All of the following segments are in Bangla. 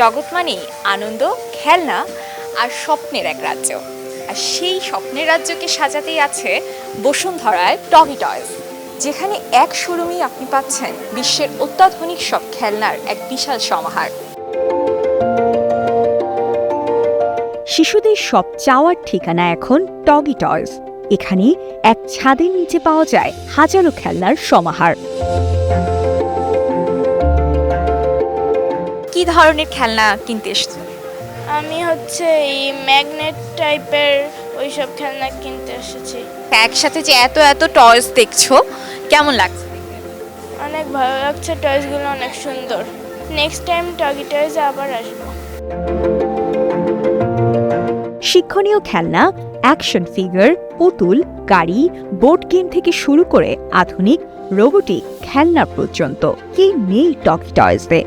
জগৎ মানেই আনন্দ, খেলনা আর স্বপ্নের এক রাজ্য। আর সেই স্বপ্নের রাজ্যকে সাজাতেই আছে বসুন্ধরায় টগি টয়স, যেখানে এক শোরুমেই আপনি পাচ্ছেন বিশ্বের অত্যাধুনিক সব খেলনার এক বিশাল সমাহার। শিশুদের সব চাওয়ার ঠিকানা এখন টগি টয়স। এখানে এক ছাদের নিচে পাওয়া যায় হাজারো খেলনার সমাহার। কি ধরনের খেলনা কিনতে এসেছেন? আমি এই ম্যাগনেট টাইপের ওইসব খেলনা কিনতে এসেছি। একসাথে যে এত এত টয়স দেখছো, কেমন লাগছে? অনেক ভালো লাগছে, টয়েসগুলো অনেক সুন্দর। নেক্সট টাইম টগি টয়েসে আবার আসবো। শিক্ষণীয় খেলনা, অ্যাকশন ফিগার, পুতুল, গাড়ি, বোর্ড গেম থেকে শুরু করে আধুনিক রোবোটিক খেলনা পর্যন্ত কি নেই টগি টয়সে।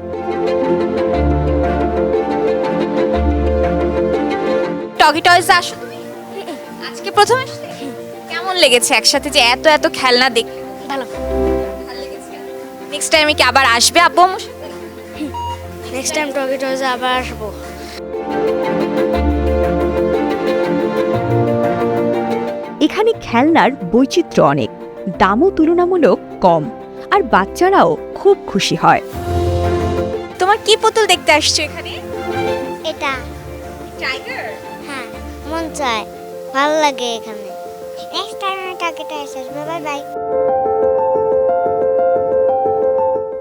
টগি টয়সে আসো তুমি? আজকে প্রথম এসেছো? কেমন লেগেছে একসাথে যে এত এত খেলনা দেখে? ভালো লেগেছে। নেক্সট টাইমে কি আবার আসবে আব্বু আমার সাথে? নেক্সট টাইম টগি টয়েসে আবার আসবো। এখানে খেলনার বৈচিত্র্য অনেক, দামও তুলনামূলক কম, আর বাচ্চারাও খুব খুশি হয়। তোমার কি পুতুল দেখতে আসছো এখানে? এটা টাইগার? হ্যাঁ, মন চায়, ভালো লাগে এখানে। নেক্সট টাইম আমি টগি টয়েসে আসবো। Bye bye.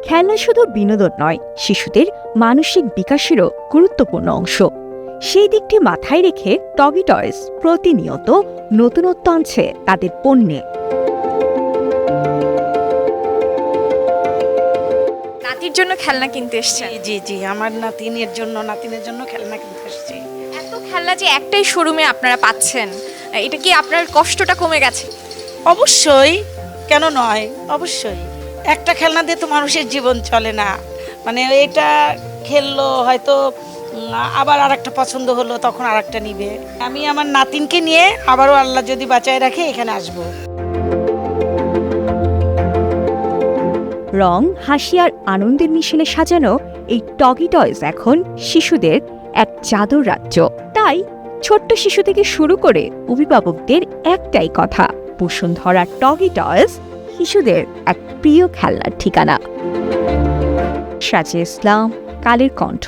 খেলনা শুধু বিনোদন নয়, শিশুদের মানসিক বিকাশেরও গুরুত্বপূর্ণ অংশ। সেই দিকটি মাথায় রেখে টগি টয়স প্রতিনিয়ত নতুনত্ব আনছে তাদের পণ্যে। নাতির জন্য খেলনা কিনতে এসেছেন? জি জি, আমার নাতিনের জন্য খেলনা কিনতে এসেছি। এত খেলনা যে একটাই শোরুমে আপনারা পাচ্ছেন, এটা কি আপনার কষ্টটা কমে গেছে? অবশ্যই, কেন নয়, অবশ্যই। একটা খেলনা দিয়ে তো মানুষের জীবন চলে না। মানে এটা খেললো, হয়তো আবার আরেকটা পছন্দ হলো, তখন আরেকটা নিবে। আমি আমার নাতিনকে নিয়ে আবারও আল্লাহ যদি বাঁচায় রাখে এখানে আসবো। রং, হাসি আর আনন্দের মিশেলে সাজানো এই টগি টয়স এখন শিশুদের এক জাদুর রাজ্য। তাই ছোট্ট শিশু থেকে শুরু করে অভিভাবকদের একটাই কথা, বসুন্ধরা টগি টয়স শিশুদের এক প্রিয় খেলনার ঠিকানা। সাজে ইসলাম, কালের কণ্ঠ।